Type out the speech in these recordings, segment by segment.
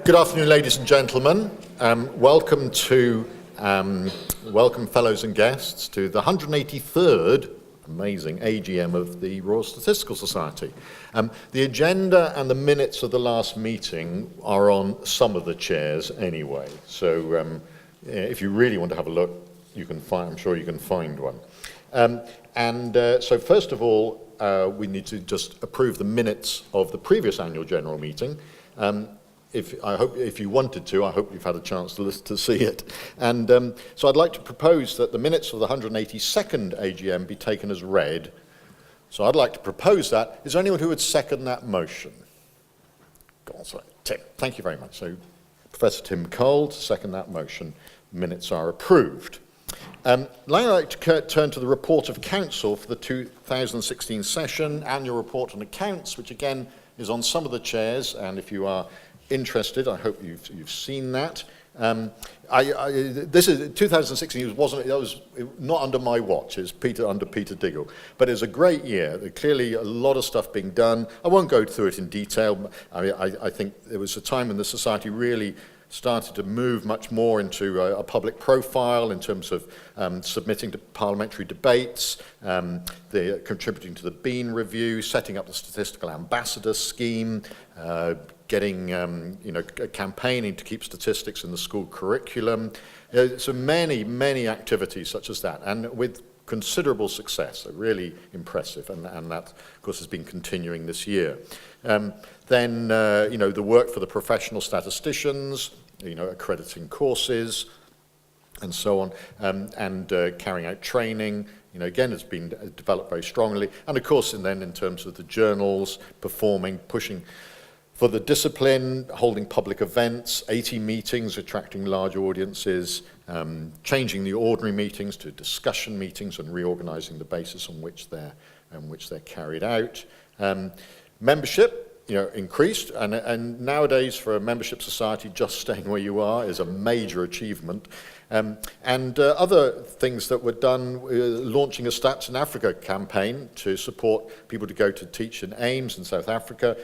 Good afternoon, ladies and gentlemen. Welcome fellows and guests to the 183rd, amazing, AGM of the Royal Statistical Society. The agenda and the minutes of the last meeting are on some of the chairs anyway, so if you really want to have a look, you can find, I'm sure you can find one. So first of all, we need to just approve the minutes of the previous annual general meeting. If you wanted to, I hope you've had a chance to see it. And so I'd like to propose that the minutes of the 182nd AGM be taken as read. So I'd like to propose that. Is there anyone who would second that motion? Go on, sorry. Tim, thank you very much. So Professor Tim Cole to second that motion. Minutes are approved. I'd like to turn to the report of council for the 2016 session, annual report on accounts, which again is on some of the chairs, and if you are interested, I hope you've seen that. This is 2016. That was not under my watch. It's under Peter Diggle, but it's a great year. Clearly, a lot of stuff being done. I won't go through it in detail. I think there was a time when the society really started to move much more into a public profile in terms of submitting to parliamentary debates, contributing to the Bean Review, setting up the Statistical Ambassador Scheme, getting, campaigning to keep statistics in the school curriculum. So many activities such as that, and with considerable success, really impressive, and that, of course, has been continuing this year. Then, the work for the professional statisticians, accrediting courses, and so on, and carrying out training. Again, it's been developed very strongly. And of course, and then in terms of the journals, performing, pushing for the discipline, holding public events, 80 meetings, attracting large audiences, changing the ordinary meetings to discussion meetings and reorganizing the basis on which they're carried out. Membership, increased, and nowadays for a membership society, just staying where you are is a major achievement. And other things that were done, launching a Stats in Africa campaign to support people to go to teach in Ames in South Africa,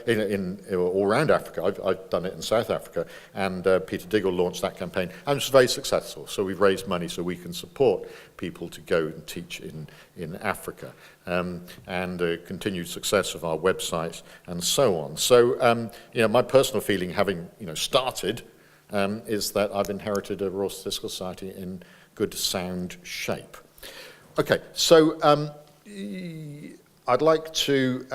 all around Africa. I've done it in South Africa, and Peter Diggle launched that campaign, and it was very successful. So we've raised money so we can support people to go and teach in Africa, and continued success of our website and so on. So, my personal feeling, having started, is that I've inherited a Royal Statistical Society in good, sound shape. Okay, so I'd like to,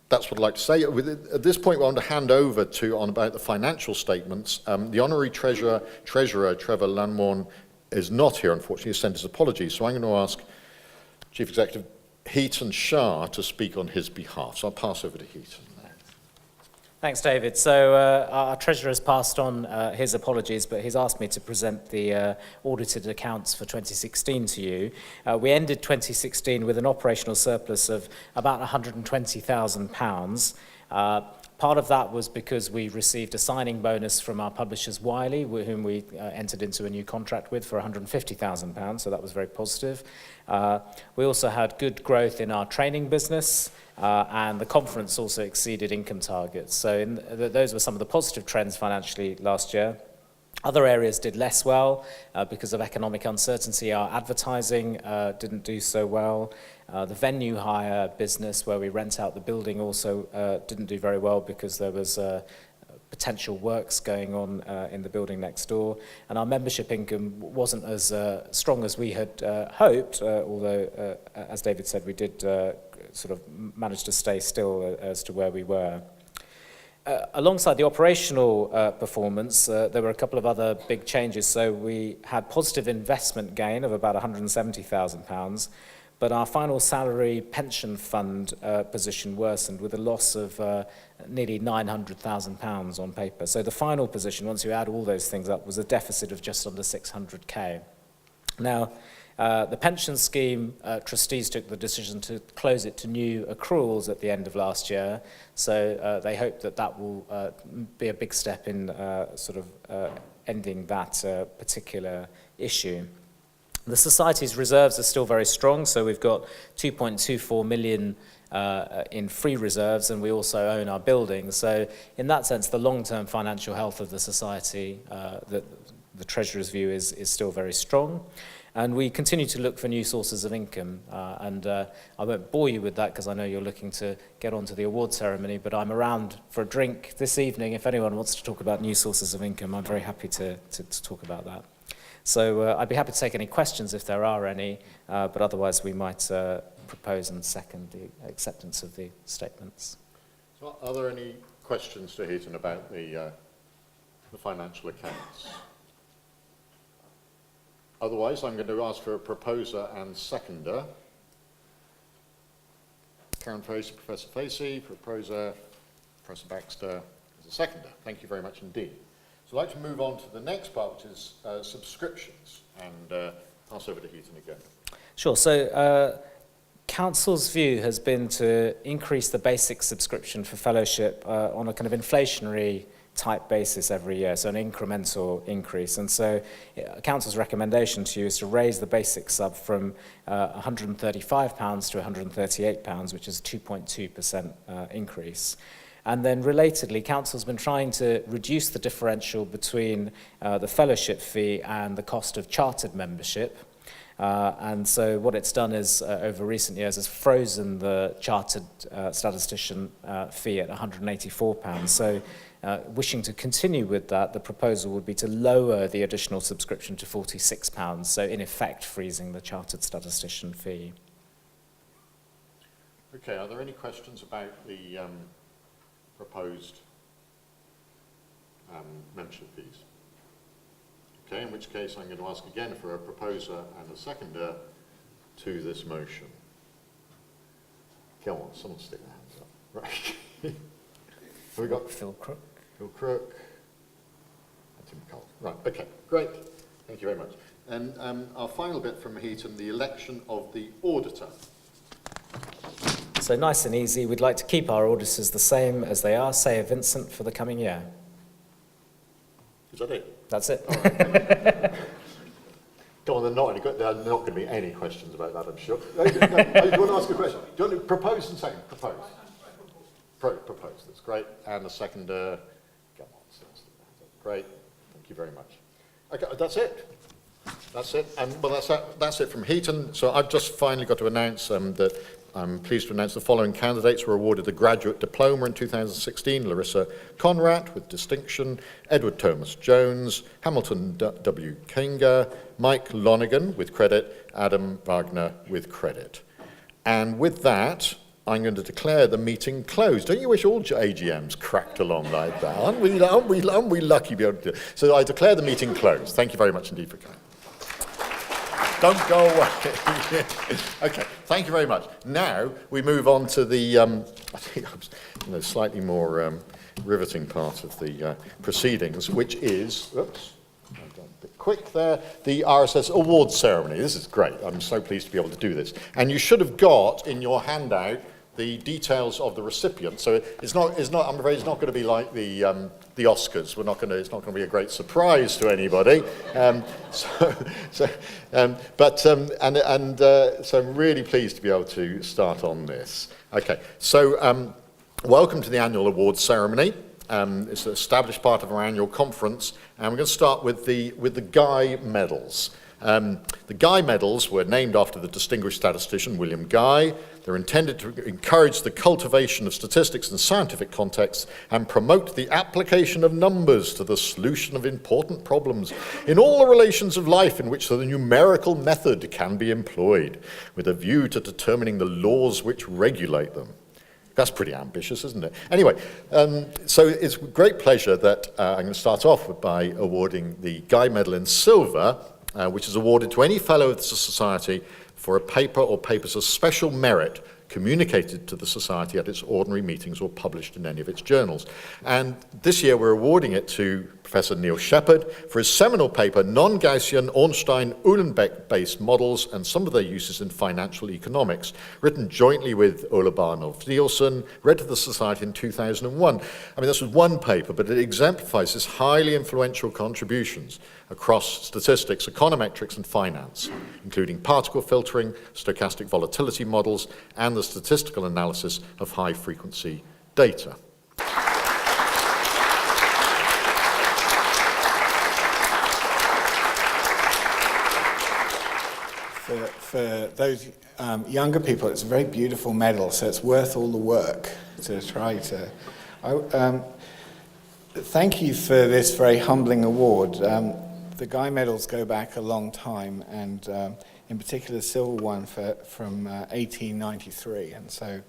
that's what I'd like to say. At this point, I want to hand over on about the financial statements. The Honorary Treasurer, Trevor Lanmorne, is not here, unfortunately. He sent his apologies, so I'm going to ask Chief Executive Heaton Shah to speak on his behalf. So I'll pass over to Heaton. Thanks, David. So our Treasurer has passed on his apologies, but he's asked me to present the audited accounts for 2016 to you. We ended 2016 with an operational surplus of about £120,000. Part of that was because we received a signing bonus from our publishers Wiley, whom we entered into a new contract with for £150,000, so that was very positive. We also had good growth in our training business, and the conference also exceeded income targets. So those were some of the positive trends financially last year. Other areas did less well because of economic uncertainty. Our advertising didn't do so well. The venue hire business, where we rent out the building, also didn't do very well because there was potential works going on in the building next door. And our membership income wasn't as strong as we had hoped, although, as David said, we did sort of manage to stay still as to where we were. Alongside the operational performance, there were a couple of other big changes. So we had positive investment gain of about £170,000, but our final salary pension fund position worsened with a loss of nearly £900,000 on paper. So the final position, once you add all those things up, was a deficit of just under 600k. Now, the pension scheme trustees took the decision to close it to new accruals at the end of last year, so they hope that will be a big step in ending that particular issue. The Society's reserves are still very strong, so we've got £2.24 million in free reserves, and we also own our buildings. So in that sense, the long-term financial health of the society, the Treasurer's view is still very strong. And we continue to look for new sources of income. I won't bore you with that because I know you're looking to get on to the award ceremony, but I'm around for a drink this evening. If anyone wants to talk about new sources of income, I'm very happy to talk about that. So I'd be happy to take any questions if there are any, but otherwise we might propose and second the acceptance of the statements. So are there any questions to Heaton about the financial accounts? Otherwise, I'm going to ask for a proposer and seconder. Karen Facey, Professor Facey, proposer, Professor Baxter as a seconder. Thank you very much indeed. So I'd like to move on to the next part, which is subscriptions, and pass over to Heaton again. Sure. So Council's view has been to increase the basic subscription for fellowship on a kind of inflationary type basis every year, so an incremental increase. And so Council's recommendation to you is to raise the basic sub from £135 to £138, which is a 2.2% increase. And then relatedly, Council's been trying to reduce the differential between the fellowship fee and the cost of chartered membership. And so what it's done is, over recent years, has frozen the chartered statistician fee at £184. So wishing to continue with that, the proposal would be to lower the additional subscription to £46, so in effect freezing the chartered statistician fee. Okay, are there any questions about the proposed membership fees? Okay, in which case I'm going to ask again for a proposer and a seconder to this motion. Come on, someone stick their hands up. Right. Have we got Phil Crook. Phil Crook and Tim McCall. Right, okay, great. Thank you very much. And our final bit from Heaton, the election of the auditor. So nice and easy. We'd like to keep our auditors the same as they are, say Vincent, for the coming year. Is that it? That's it. All right. Go on, there are not going to be any questions about that, I'm sure. Do you want to ask a question? Do you want to propose and second? Propose. Propose, that's great. And the seconder, come on, great. Thank you very much. Okay, that's it. That's it. And well, that's it from Heaton. So I've just finally got to announce that I'm pleased to announce the following candidates were awarded the graduate diploma in 2016. Larissa Conrad with distinction, Edward Thomas Jones, Hamilton W. Kinga, Mike Lonergan with credit, Adam Wagner with credit. And with that, I'm going to declare the meeting closed. Don't you wish all AGMs cracked along like that? Aren't we lucky to be able to do it? So I declare the meeting closed. Thank you very much indeed for coming. Don't go away. Okay, thank you very much. Now we move on to the slightly more riveting part of the proceedings, which is, oops, I've done a bit quick there, the Rss Awards Ceremony. This is great. I'm so pleased to be able to do this. And you should have got in your handout the details of the recipients. So it's not. I'm afraid it's not going to be like the Oscars. It's not going to be a great surprise to anybody. So I'm really pleased to be able to start on this. Okay. So welcome to the annual awards ceremony. It's an established part of our annual conference, and we're going to start with the Guy medals. The Guy medals were named after the distinguished statistician William Guy. They're intended to encourage the cultivation of statistics in scientific contexts and promote the application of numbers to the solution of important problems in all the relations of life in which the numerical method can be employed, with a view to determining the laws which regulate them. That's pretty ambitious, isn't it? Anyway, so it's with great pleasure that I'm going to start off by awarding the Guy Medal in Silver, which is awarded to any fellow of the Society for a paper or papers of special merit communicated to the Society at its ordinary meetings or published in any of its journals. And this year we're awarding it to Professor Neil Shepherd for his seminal paper, Non-Gaussian Ornstein-Uhlenbeck-Based Models and Some of Their Uses in Financial Economics, written jointly with Ola Barnolf-Nielsen, read to the Society in 2001. I mean, this was one paper, but it exemplifies his highly influential contributions across statistics, econometrics, and finance, including particle filtering, stochastic volatility models, and the the statistical analysis of high-frequency data. For those younger people, it's a very beautiful medal, so it's worth all the work to try to... thank you for this very humbling award. The Guy medals go back a long time, and in particular the silver one from 1893, and so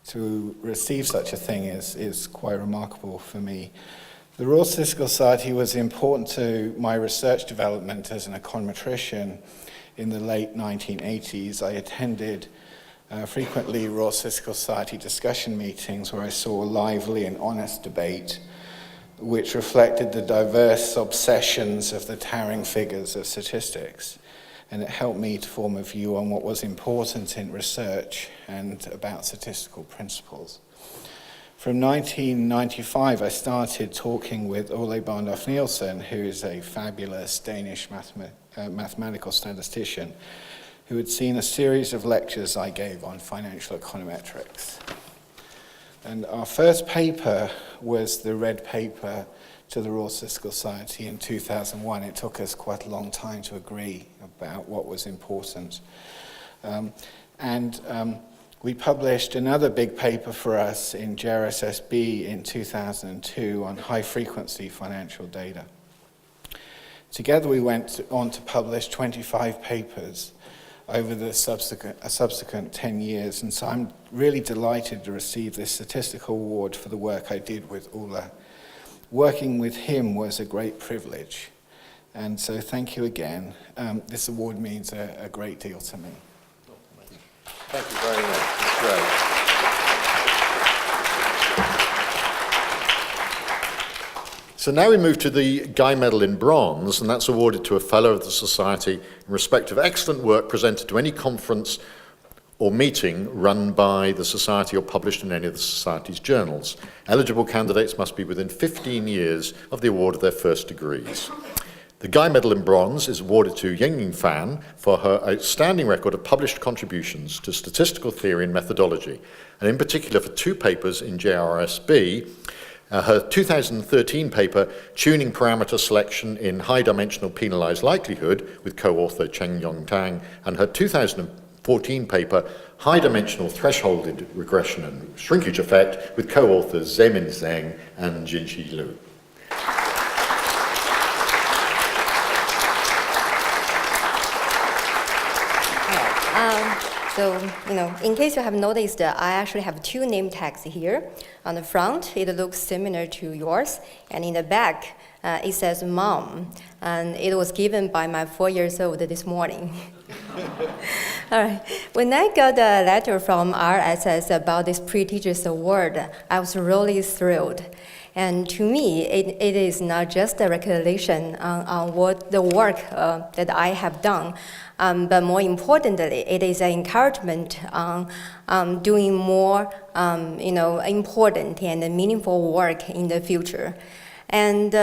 to receive such a thing is quite remarkable for me. The Royal Statistical Society was important to my research development as an econometrician. In the late 1980s, I attended frequently Royal Statistical Society discussion meetings where I saw a lively and honest debate which reflected the diverse obsessions of the towering figures of statistics. And it helped me to form a view on what was important in research and about statistical principles. From 1995, I started talking with Ole Barnett Nielsen, who is a fabulous Danish mathematical statistician, who had seen a series of lectures I gave on financial econometrics. And our first paper was the red paper to the Royal Statistical Society in 2001. It took us quite a long time to agree about what was important. We published another big paper for us in JRSSB in 2002 on high-frequency financial data. Together we went on to publish 25 papers over the subsequent 10 years, and so I'm really delighted to receive this statistical award for the work I did with Ole. Working with him was a great privilege, and so thank you again. This award means a great deal to me. Thank you very much. That's great. So now we move to the Guy Medal in Bronze, and that's awarded to a Fellow of the Society in respect of excellent work presented to any conference or meeting run by the Society or published in any of the Society's journals. Eligible candidates must be within 15 years of the award of their first degrees. The Guy Medal in Bronze is awarded to Ying Fan for her outstanding record of published contributions to statistical theory and methodology, and in particular for two papers in JRSB, her 2013 paper, Tuning Parameter Selection in High-Dimensional Penalized Likelihood, with co-author Cheng Yong Tang, and her 2014 paper, High-Dimensional Thresholded Regression and Shrinkage Effect, with co-authors Zemin Zheng and Jinxi Liu. So, in case you have noticed, I actually have two name tags here. On the front, it looks similar to yours, and in the back, it says Mom, and it was given by my 4 years old this morning. All right. When I got a letter from RSS about this prestigious award, I was really thrilled. And to me, it is not just a recognition on what the work that I have done, but more importantly, it is an encouragement on doing more, important and meaningful work in the future. And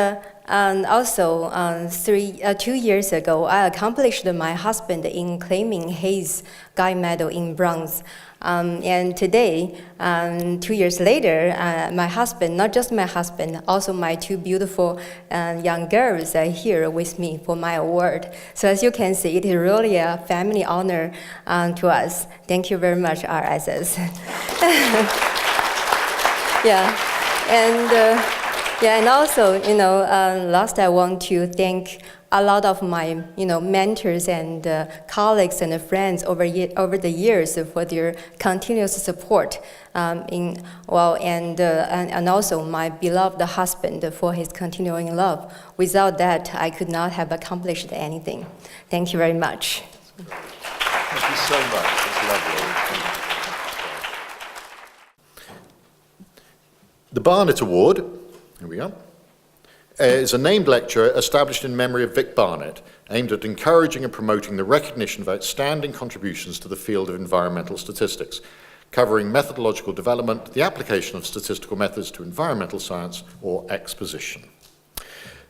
also, 2 years ago, I accomplished my husband in claiming his Guy Medal in Bronze. And today, 2 years later, my husband, not just my husband, also my two beautiful young girls are here with me for my award. So as you can see, it is really a family honor to us. Thank you very much, RSS. And also, last I want to thank a lot of my, mentors and colleagues and friends over the years for their continuous support, and also my beloved husband for his continuing love. Without that, I could not have accomplished anything. Thank you very much. Thank you so much. It's lovely. The Barnett Award, here we go, is a named lecture established in memory of Vic Barnett, aimed at encouraging and promoting the recognition of outstanding contributions to the field of environmental statistics, covering methodological development, the application of statistical methods to environmental science, or exposition.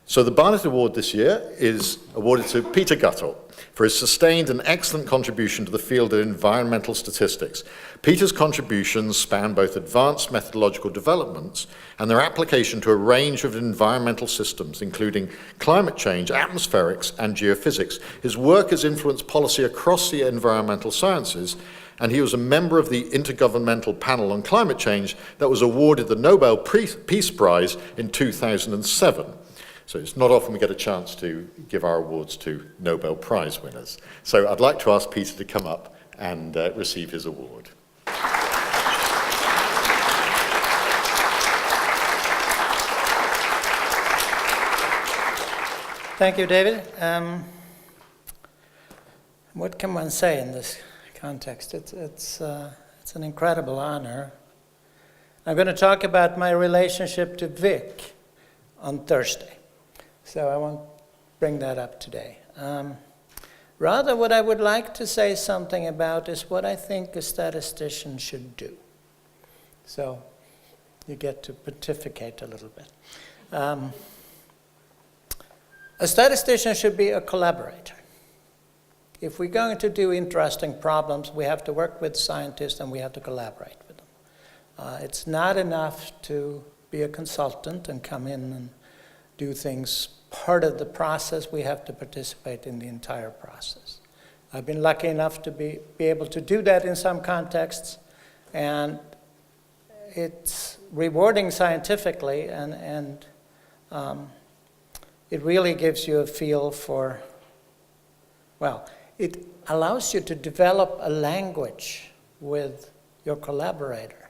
So the Barnett Award this year is awarded to Peter Guttel for his sustained and excellent contribution to the field of environmental statistics. Peter's contributions span both advanced methodological developments and their application to a range of environmental systems, including climate change, atmospherics, and geophysics. His work has influenced policy across the environmental sciences, and he was a member of the Intergovernmental Panel on Climate Change that was awarded the Nobel Peace Prize in 2007. So it's not often we get a chance to give our awards to Nobel Prize winners. So I'd like to ask Peter to come up and receive his award. Thank you, David. What can one say in this context? It's an incredible honor. I'm going to talk about my relationship to Vic on Thursday. So I won't bring that up today. Rather, what I would like to say something about is what I think a statistician should do. So you get to pontificate a little bit. A statistician should be a collaborator. If we're going to do interesting problems, we have to work with scientists and we have to collaborate with them. It's not enough to be a consultant and come in and do things part of the process. We have to participate in the entire process. I've been lucky enough to be able to do that in some contexts, and it's rewarding scientifically, and it really gives you a feel for, well, it allows you to develop a language with your collaborator.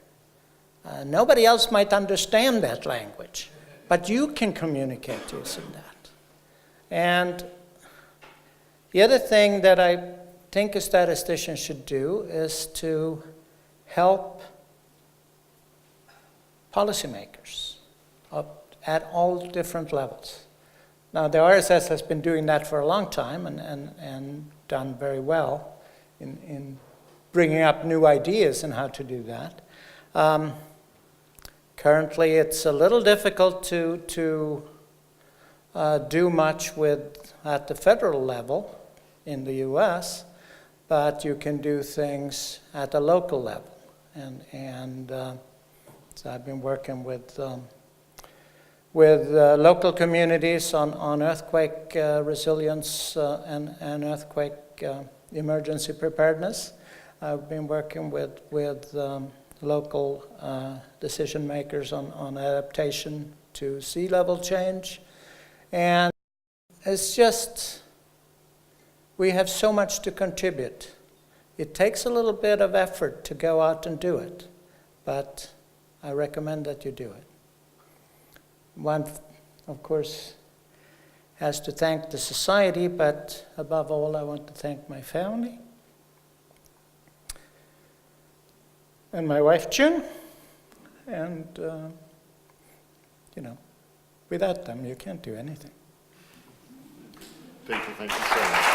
Nobody else might understand that language, but you can communicate using that. And the other thing that I think a statistician should do is to help policymakers at all different levels. Now, the RSS has been doing that for a long time and done very well in bringing up new ideas on how to do that. Currently, it's a little difficult to do much at the federal level in the US, but you can do things at the local level. And so I've been working with local communities on earthquake resilience and earthquake emergency preparedness. I've been working with local decision makers on adaptation to sea level change. And it's just, we have so much to contribute. It takes a little bit of effort to go out and do it, but I recommend that you do it. One, of course, has to thank the society, but above all, I want to thank my family and my wife, June, and, without them, you can't do anything. Peter, thank you so much.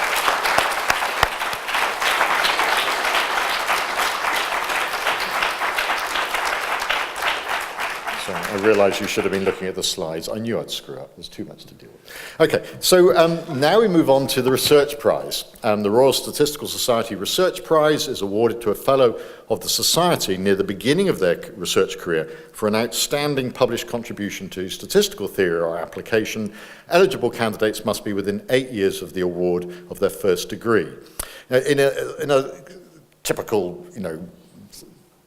So I realise you should have been looking at the slides. I knew I'd screw up. There's too much to deal with. Okay, so now we move on to the Research Prize. The Royal Statistical Society Research Prize is awarded to a fellow of the Society near the beginning of their research career for an outstanding published contribution to statistical theory or application. Eligible candidates must be within 8 years of the award of their first degree. In a typical,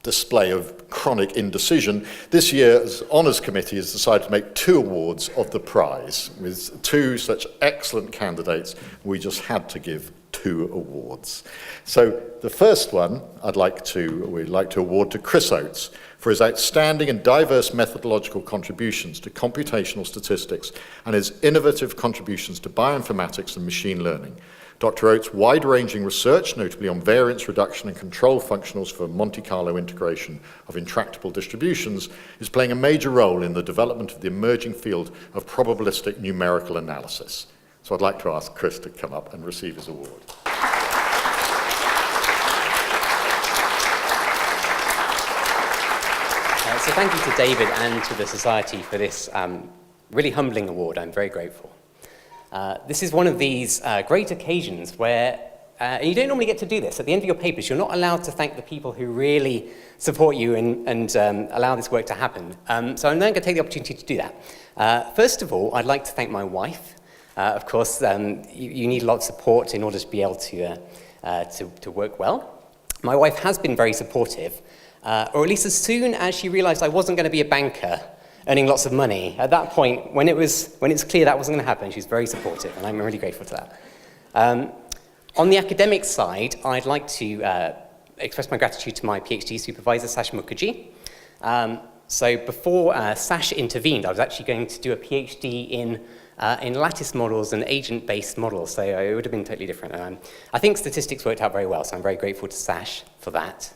display of chronic indecision, this year's Honours Committee has decided to make 2 awards of the prize. With 2 such excellent candidates, we just had to give 2 awards. So the first one we'd like to award to Chris Oates for his outstanding and diverse methodological contributions to computational statistics and his innovative contributions to bioinformatics and machine learning. Dr. Oates' wide-ranging research, notably on variance reduction and control functionals for Monte Carlo integration of intractable distributions, is playing a major role in the development of the emerging field of probabilistic numerical analysis. So I'd like to ask Chris to come up and receive his award. So thank you to David and to the Society for this really humbling award. I'm very grateful. This is one of these great occasions where, and you don't normally get to do this, at the end of your papers, you're not allowed to thank the people who really support you and allow this work to happen. So I'm now going to take the opportunity to do that. First of all, I'd like to thank my wife. Of course, you need a lot of support in order to be able to work well. My wife has been very supportive, or at least as soon as she realized I wasn't going to be a banker earning lots of money. At that point, when it's clear that wasn't going to happen, she was very supportive, and I'm really grateful to that. On the academic side, I'd like to express my gratitude to my PhD supervisor, Sash Mukherjee. So before Sash intervened, I was actually going to do a PhD in lattice models and agent-based models, so it would have been totally different. I think statistics worked out very well, so I'm very grateful to Sash for that.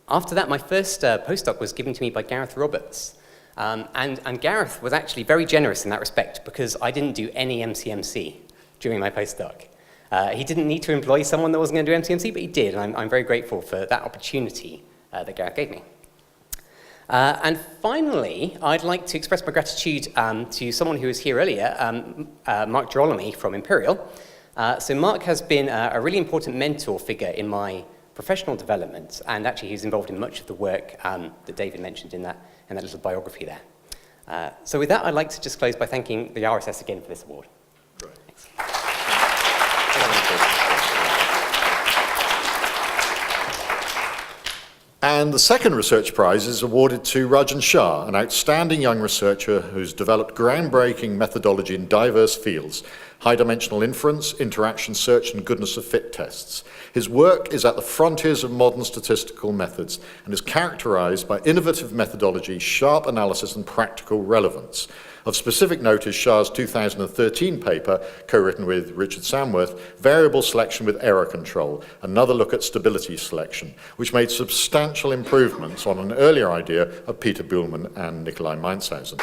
After that, my first postdoc was given to me by Gareth Roberts. And Gareth was actually very generous in that respect because I didn't do any MCMC during my postdoc. He didn't need to employ someone that wasn't going to do MCMC, but he did, and I'm very grateful for that opportunity that Gareth gave me. And finally, I'd like to express my gratitude to someone who was here earlier, Mark Girolami from Imperial. So Mark has been a really important mentor figure in my professional development, and actually he's involved in much of the work that David mentioned in that little biography there. So with that, I'd like to just close by thanking the RSS again for this award. Great. Thanks. And the second research prize is awarded to Rajan Shah, an outstanding young researcher who's developed groundbreaking methodology in diverse fields, high-dimensional inference, interaction search, and goodness of fit tests. His work is at the frontiers of modern statistical methods and is characterized by innovative methodology, sharp analysis, and practical relevance. Of specific note is Shah's 2013 paper, co-written with Richard Samworth, Variable Selection with Error Control, another look at stability selection, which made substantial improvements on an earlier idea of Peter Buhlmann and Nikolai Meinshausen.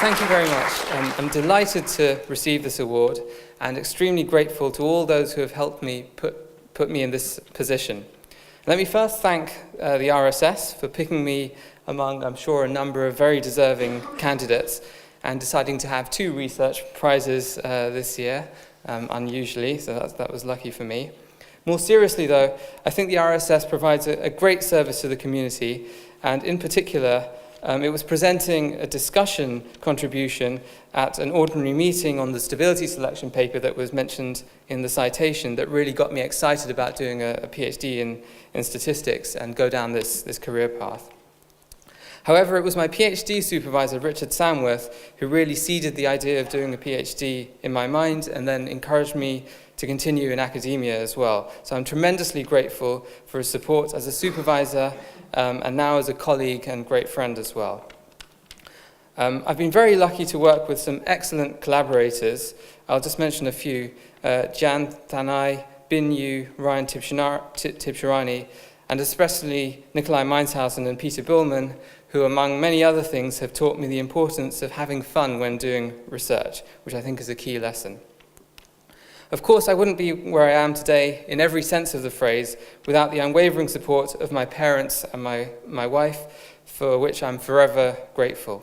Thank you very much. I'm delighted to receive this award and extremely grateful to all those who have helped me put me in this position. Let me first thank the RSS for picking me among, I'm sure, a number of very deserving candidates and deciding to have 2 research prizes this year, unusually, so that was lucky for me. More seriously, though, I think the RSS provides a great service to the community, and in particular, it was presenting a discussion contribution at an ordinary meeting on the stability selection paper that was mentioned in the citation that really got me excited about doing a PhD in statistics and go down this career path. However, it was my PhD supervisor, Richard Samworth, who really seeded the idea of doing a PhD in my mind and then encouraged me to continue in academia as well. So I'm tremendously grateful for his support as a supervisor and now as a colleague and great friend as well. I've been very lucky to work with some excellent collaborators. I'll just mention a few. Jan Dani, Bin Yu, Ryan Tibshirani, and especially Nikolai Meinshausen and Peter Buhlmann, who among many other things have taught me the importance of having fun when doing research, which I think is a key lesson. Of course, I wouldn't be where I am today in every sense of the phrase without the unwavering support of my parents and my wife, for which I'm forever grateful.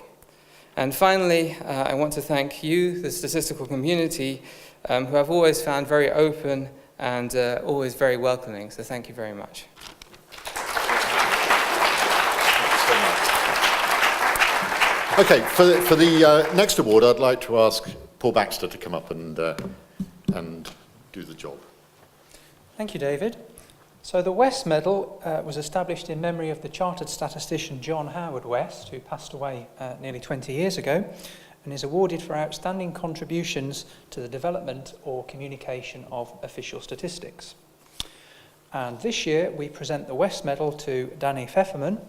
And finally, I want to thank you, the statistical community, who I've always found very open and always very welcoming. So thank you very much. Okay, for the next award, I'd like to ask Paul Baxter to come up and do the job. Thank you, David. So the West Medal was established in memory of the chartered statistician John Howard West, who passed away nearly 20 years ago, and is awarded for outstanding contributions to the development or communication of official statistics. And this year we present the West Medal to Dani Fefferman.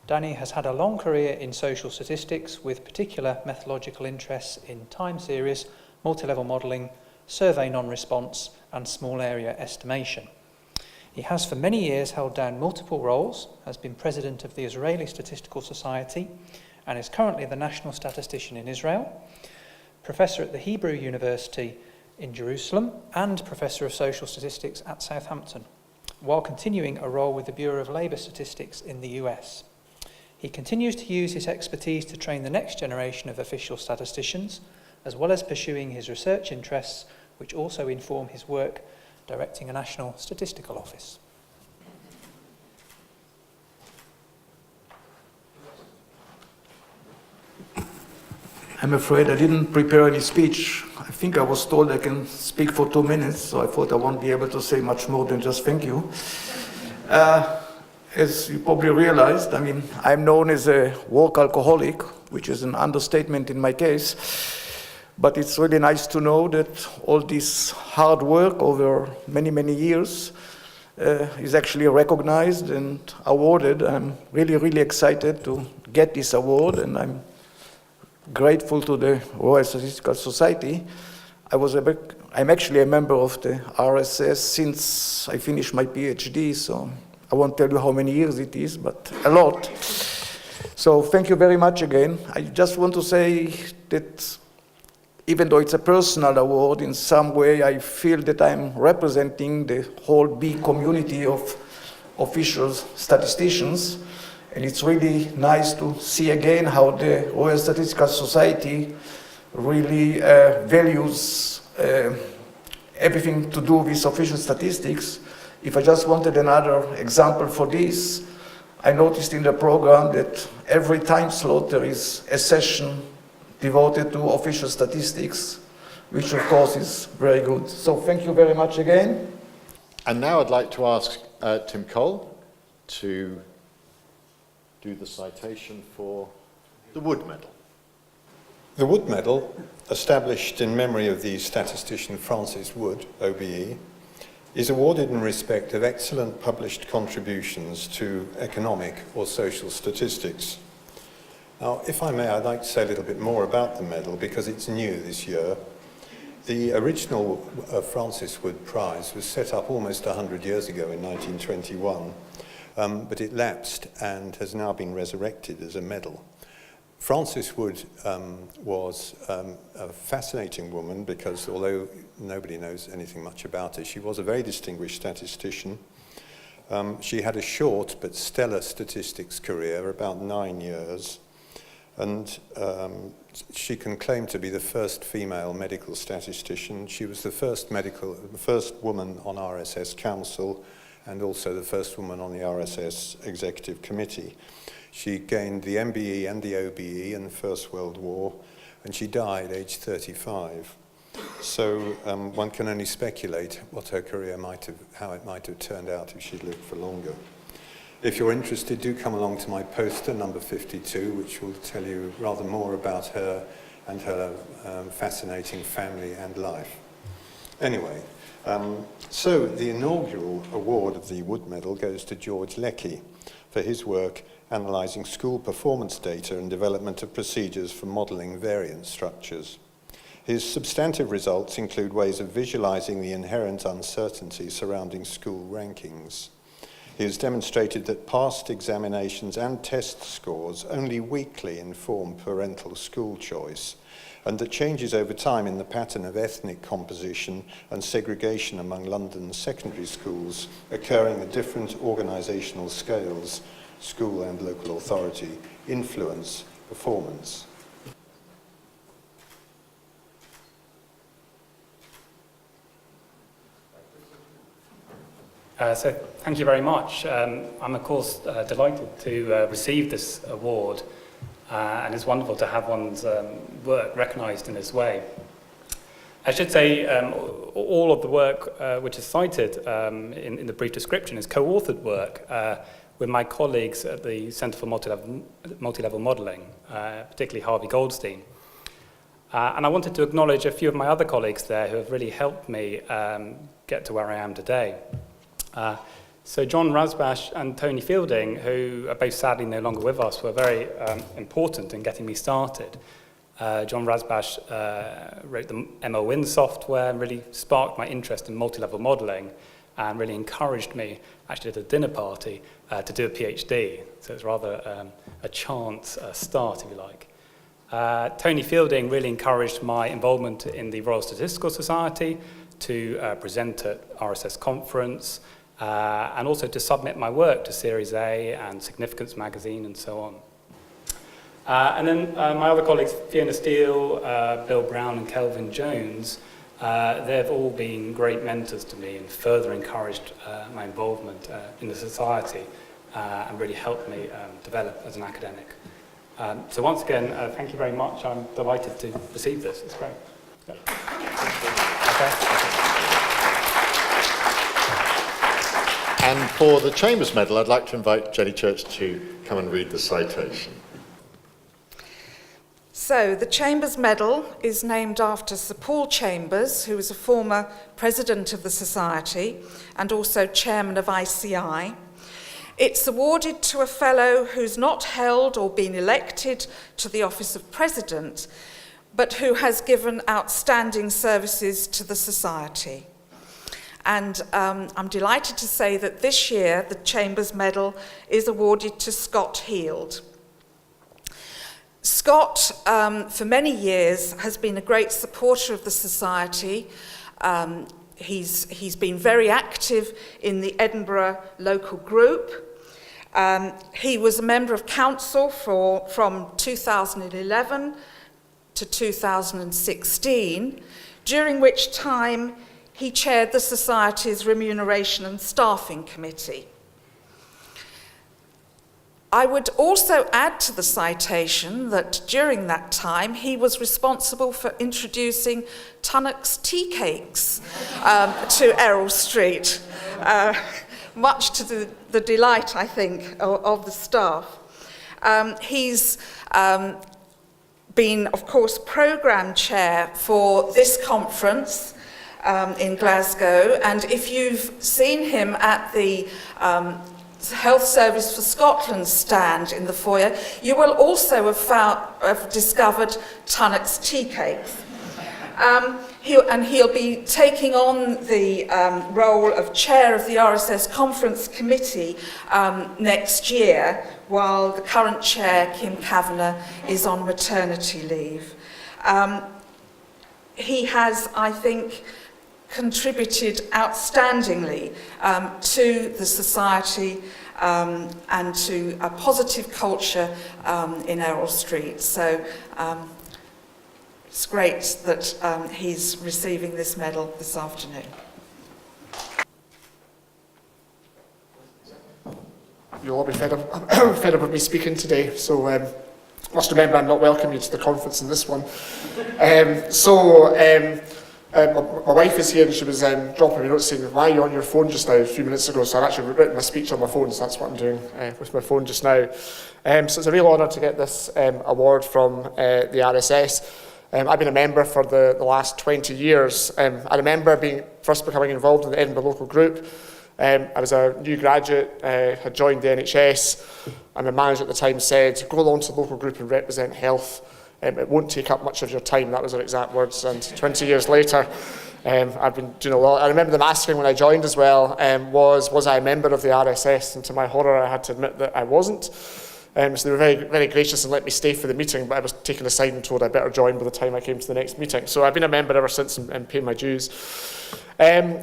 Dani has had a long career in social statistics with particular methodological interests in time series, multi-level modelling, survey non-response and small area estimation. He has for many years held down multiple roles, has been president of the Israeli Statistical Society and is currently the national statistician in Israel, professor at the Hebrew University in Jerusalem and professor of social statistics at Southampton. while continuing a role with the Bureau of Labour Statistics in the US. He continues to use his expertise to train the next generation of official statisticians, as well as pursuing his research interests, which also inform his work directing a national statistical office. I'm afraid I didn't prepare any speech. I think I was told I can speak for 2 minutes, so I thought I won't be able to say much more than just thank you. As you probably realized, I'm known as a work alcoholic, which is an understatement in my case, but it's really nice to know that all this hard work over many, many years is actually recognized and awarded. I'm really, really excited to get this award, and I'm grateful to the Royal Statistical Society. I'm actually a member of the RSS since I finished my PhD, so I won't tell you how many years it is, but a lot. So thank you very much again. I just want to say that even though it's a personal award, in some way I feel that I'm representing the whole big community of official statisticians. And it's really nice to see again how the Royal Statistical Society really values everything to do with official statistics. If I just wanted another example for this, I noticed in the program that every time slot there is a session devoted to official statistics, which of course is very good. So thank you very much again. And now I'd like to ask Tim Cole to do the citation for the Wood Medal. The Wood Medal, established in memory of the statistician Francis Wood, OBE, is awarded in respect of excellent published contributions to economic or social statistics. Now, if I may, I'd like to say a little bit more about the medal because it's new this year. The original Francis Wood Prize was set up almost 100 years ago in 1921, but it lapsed and has now been resurrected as a medal. Frances Wood was a fascinating woman because although nobody knows anything much about her, she was a very distinguished statistician. She had a short but stellar statistics career, about 9 years, and she can claim to be the first female medical statistician. She was the first woman on RSS Council and also the first woman on the RSS Executive Committee. She gained the MBE and the OBE in the First World War, and she died aged 35. So one can only speculate what her career how it might have turned out if she'd lived for longer. If you're interested, do come along to my poster, number 52, which will tell you rather more about her and her fascinating family and life. Anyway, so the inaugural award of the Wood Medal goes to George Leckie for his work analysing school performance data and development of procedures for modelling variance structures. His substantive results include ways of visualising the inherent uncertainty surrounding school rankings. He has demonstrated that past examinations and test scores only weakly inform parental school choice, and that changes over time in the pattern of ethnic composition and segregation among London's secondary schools occurring at different organisational scales, school and local authority, influence performance. So thank you very much. I'm of course delighted to receive this award, and it's wonderful to have one's work recognised in this way. I should say all of the work which is cited in the brief description is co-authored work with my colleagues at the Centre for Multi-Level Modelling, particularly Harvey Goldstein. And I wanted to acknowledge a few of my other colleagues there who have really helped me get to where I am today. So John Rasbash and Tony Fielding, who are both sadly no longer with us, were very important in getting me started. John Rasbash wrote the MLWin software and really sparked my interest in multi-level modelling and really encouraged me, actually at a dinner party, to do a PhD. So it's rather a chance start, if you like. Tony Fielding really encouraged my involvement in the Royal Statistical Society to present at RSS conference, and also to submit my work to Series A and Significance magazine and so on. And then my other colleagues, Fiona Steele, Bill Brown and Kelvin Jones, they've all been great mentors to me and further encouraged my involvement in the Society and really helped me develop as an academic. So once again, thank you very much. I'm delighted to receive this. It's great. Yeah. And for the Chambers Medal, I'd like to invite Jenny Church to come and read the citation. So, the Chambers Medal is named after Sir Paul Chambers, who was a former president of the Society and also chairman of ICI. It's awarded to a fellow who's not held or been elected to the office of president, but who has given outstanding services to the Society. And I'm delighted to say that this year the Chambers Medal is awarded to Scott Heald. Scott, for many years, has been a great supporter of the Society. He's been very active in the Edinburgh local group. He was a member of council from 2011 to 2016, during which time he chaired the Society's Remuneration and Staffing Committee. I would also add to the citation that during that time he was responsible for introducing Tunnock's tea cakes to Errol Street, much to the delight, I think, of the staff. He's been, of course, programme chair for this conference in Glasgow, and if you've seen him at the Health Service for Scotland stand in the foyer, you will also have discovered Tunnock's tea cakes. He'll be taking on the role of chair of the RSS Conference Committee next year, while the current chair, Kim Kavanagh, is on maternity leave. He has, I think, contributed outstandingly to the Society and to a positive culture in Errol Street. So it's great that he's receiving this medal this afternoon. You'll all be fed up with me speaking today, so must remember I'm not welcoming you to the conference in this one. My wife is here and she was dropping me notes saying, why are you on your phone just now a few minutes ago? So I've actually written my speech on my phone, so that's what I'm doing with my phone just now. So it's a real honour to get this award from the RSS. I've been a member for the last 20 years. I remember first becoming involved in the Edinburgh local group. I was a new graduate, had joined the NHS, and my manager at the time said, go along to the local group and represent health. It won't take up much of your time, that was her exact words, and 20 years later I've been doing a lot. I remember them asking when I joined as well, was I a member of the RSS, and to my horror I had to admit that I wasn't. So they were very, very gracious and let me stay for the meeting, but I was taken aside and told I better join by the time I came to the next meeting. So I've been a member ever since and paid my dues.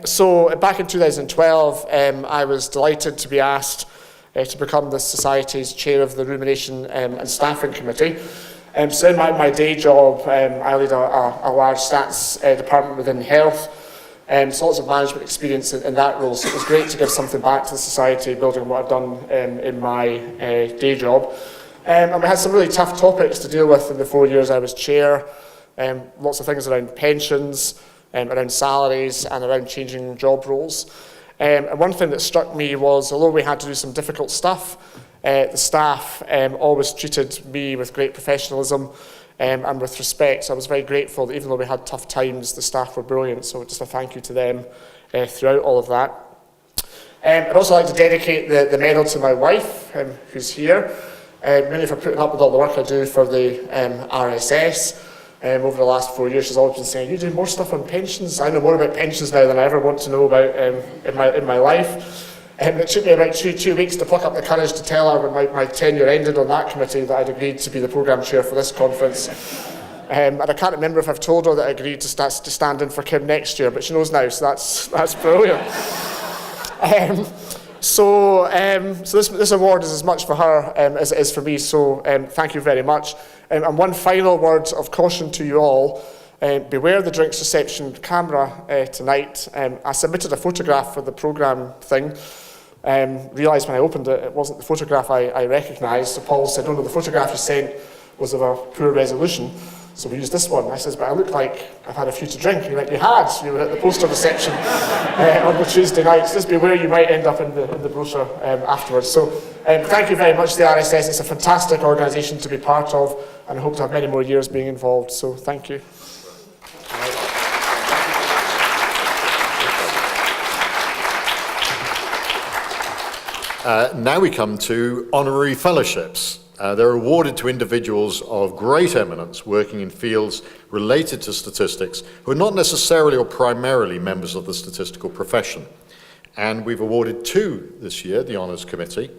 So back in 2012 I was delighted to be asked to become the Society's chair of the Remuneration and Staffing Committee. So in my day job, I lead a large stats department within health, so lots of management experience in that role, so it was great to give something back to the Society, building on what I've done in my day job. And we had some really tough topics to deal with in the 4 years I was chair, lots of things around pensions, around salaries and around changing job roles. And one thing that struck me was, although we had to do some difficult stuff, the staff always treated me with great professionalism and with respect. So I was very grateful that even though we had tough times, the staff were brilliant. So just a thank you to them throughout all of that. I'd also like to dedicate the medal to my wife, who's here, mainly for putting up with all the work I do for the RSS. Over the last 4 years, she's always been saying, you do more stuff on pensions? I know more about pensions now than I ever want to know about in my life. It took me about two weeks to pluck up the courage to tell her when my tenure ended on that committee that I'd agreed to be the programme chair for this conference. And I can't remember if I've told her that I agreed to stand in for Kim next year, but she knows now, so that's brilliant. So this award is as much for her as it is for me, so thank you very much. And one final word of caution to you all. Beware the drinks reception camera tonight. I submitted a photograph for the programme thing. Realised when I opened it, it wasn't the photograph I recognised. So Paul said, "Oh no, the photograph you sent was of a poor resolution, so we used this one." I says, "But I look like I've had a few to drink." And he went, "You had. You were at the poster reception on the Tuesday night. So just beware you might end up in the brochure afterwards." So thank you very much, the RSS. It's a fantastic organisation to be part of, and I hope to have many more years being involved. So thank you. Now we come to Honorary Fellowships. They're awarded to individuals of great eminence working in fields related to statistics who are not necessarily or primarily members of the statistical profession. And we've awarded 2 this year, the Honours Committee.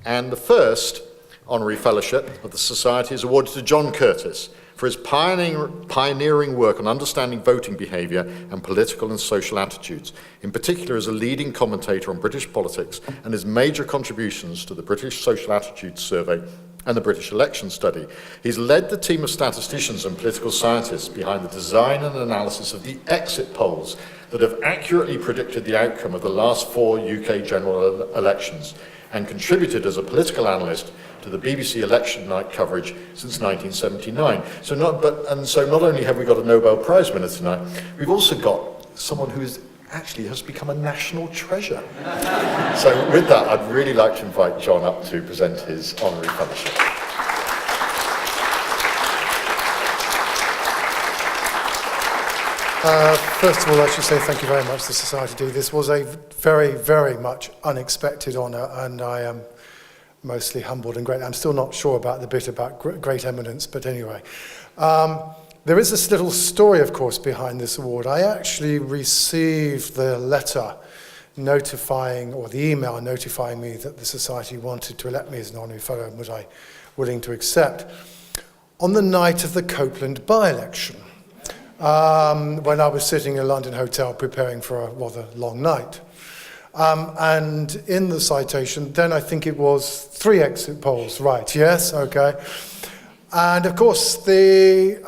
And the first Honorary Fellowship of the Society is awarded to John Curtis for his pioneering work on understanding voting behaviour and political and social attitudes, in particular as a leading commentator on British politics and his major contributions to the British Social Attitudes Survey and the British Election Study. He's led the team of statisticians and political scientists behind the design and analysis of the exit polls that have accurately predicted the outcome of the last 4 UK general elections, and contributed as a political analyst to the BBC election night coverage since 1979. So not only have we got a Nobel Prize winner tonight, we've also got someone who has become a national treasure. So with that, I'd really like to invite John up to present his honorary fellowship. First of all, I should say thank you very much to the Society. This was a very, very much unexpected honour, and I am mostly humbled and grateful. I'm still not sure about the bit about great eminence, but anyway. There is this little story, of course, behind this award. I actually received the letter notifying, or the email notifying me that the Society wanted to elect me as an honorary fellow, and was I willing to accept, on the night of the Copeland by-election, when I was sitting in a London hotel preparing for a rather long night. And in the citation, then I think it was 3 exit polls, right, yes, okay. And of course, the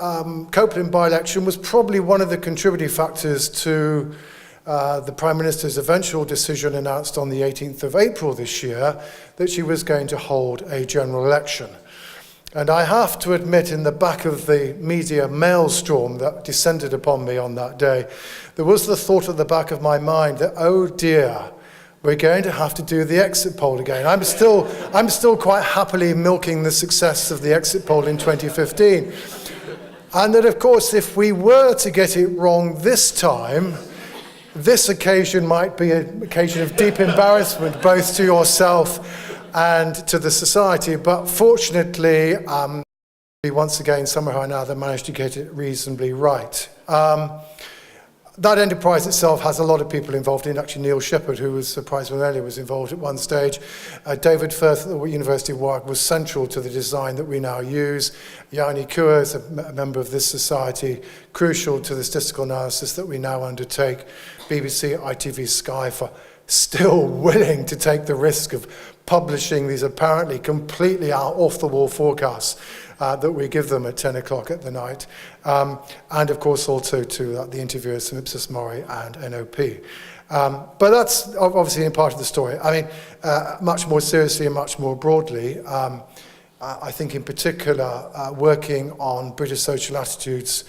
Copeland by-election was probably one of the contributing factors to the Prime Minister's eventual decision announced on the 18th of April this year that she was going to hold a general election. And I have to admit, in the back of the media maelstrom that descended upon me on that day, there was the thought at the back of my mind that, oh dear, we're going to have to do the exit poll again. I'm still quite happily milking the success of the exit poll in 2015. And that, of course, if we were to get it wrong this time, this occasion might be an occasion of deep embarrassment, both to yourself and to the Society. But fortunately, once again, somehow or another managed to get it reasonably right. That enterprise itself has a lot of people involved in. Actually, Neil Shepherd, who was prize winner earlier, was involved at one stage. David Firth at the University of Warwick was central to the design that we now use. Yanni Kua is a member of this Society, crucial to the statistical analysis that we now undertake. BBC, ITV, Sky for still willing to take the risk of publishing these apparently completely off-the-wall forecasts that we give them at 10 o'clock at the night. And of course also to the interviewers from Ipsos Mori and NOP. But that's obviously in part of the story. I mean, much more seriously and much more broadly, I think in particular working on British social attitudes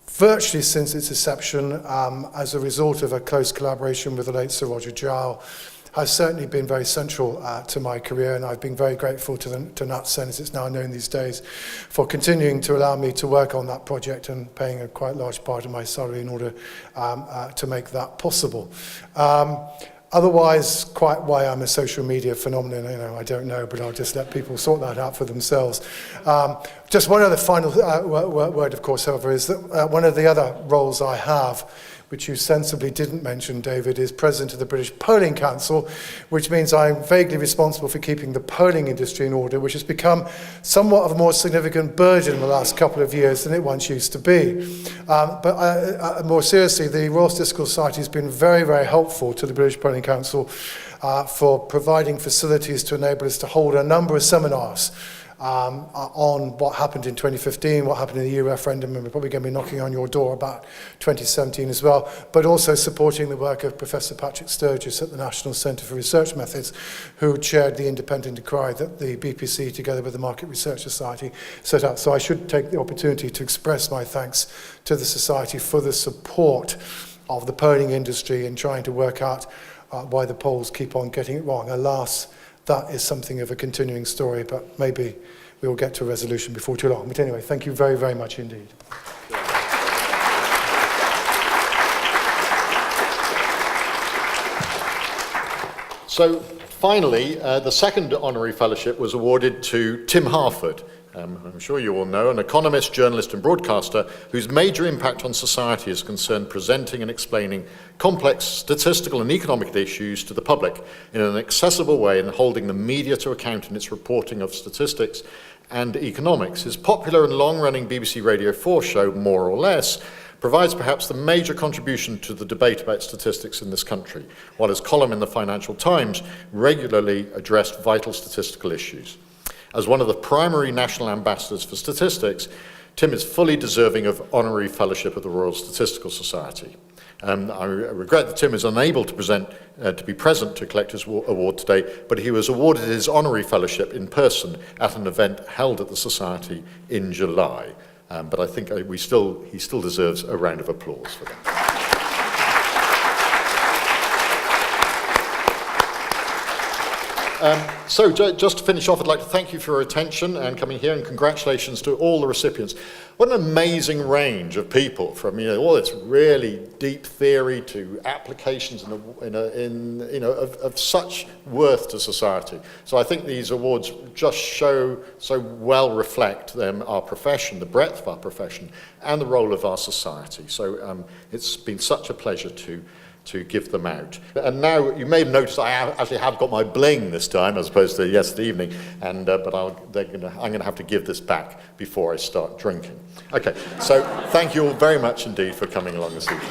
virtually since its inception as a result of a close collaboration with the late Sir Roger Jowl, has certainly been very central to my career, and I've been very grateful to NatSen, as it's now known these days, for continuing to allow me to work on that project and paying a quite large part of my salary in order to make that possible. Otherwise, quite why I'm a social media phenomenon, I don't know, but I'll just let people sort that out for themselves. Just one other final word, of course, however, is that one of the other roles I have, which you sensibly didn't mention, David, is president of the British Polling Council, which means I'm vaguely responsible for keeping the polling industry in order, which has become somewhat of a more significant burden in the last couple of years than it once used to be. But more seriously, the Royal Statistical Society has been very, very helpful to the British Polling Council for providing facilities to enable us to hold a number of seminars on what happened in 2015, what happened in the EU referendum, and we're probably going to be knocking on your door about 2017 as well, but also supporting the work of Professor Patrick Sturgis at the National Centre for Research Methods, who chaired the independent inquiry that the BPC, together with the Market Research Society, set up. So I should take the opportunity to express my thanks to the Society for the support of the polling industry in trying to work out why the polls keep on getting it wrong. Alas, that is something of a continuing story, but maybe we will get to a resolution before too long. But anyway, thank you very, very much indeed. So finally, the second honorary fellowship was awarded to Tim Harford. I'm sure you all know, an economist, journalist and broadcaster whose major impact on society is concerned presenting and explaining complex statistical and economic issues to the public in an accessible way and holding the media to account in its reporting of statistics and economics. His popular and long-running BBC Radio 4 show, More or Less, provides perhaps the major contribution to the debate about statistics in this country, while his column in the Financial Times regularly addressed vital statistical issues. As one of the primary national ambassadors for statistics, Tim is fully deserving of Honorary Fellowship of the Royal Statistical Society. I regret that Tim is unable to be present to collect his award today, but he was awarded his Honorary Fellowship in person at an event held at the Society in July. But I think he still deserves a round of applause for that. So just to finish off, I'd like to thank you for your attention and coming here, and congratulations to all the recipients. What an amazing range of people, from all this really deep theory to applications of such worth to society. So I think these awards just so well reflect our profession, the breadth of our profession, and the role of our society. So it's been such a pleasure to give them out. And now you may have noticed I actually have got my bling this time as opposed to yesterday evening, and but I'm going to have to give this back before I start drinking. Okay, so thank you all very much indeed for coming along this evening.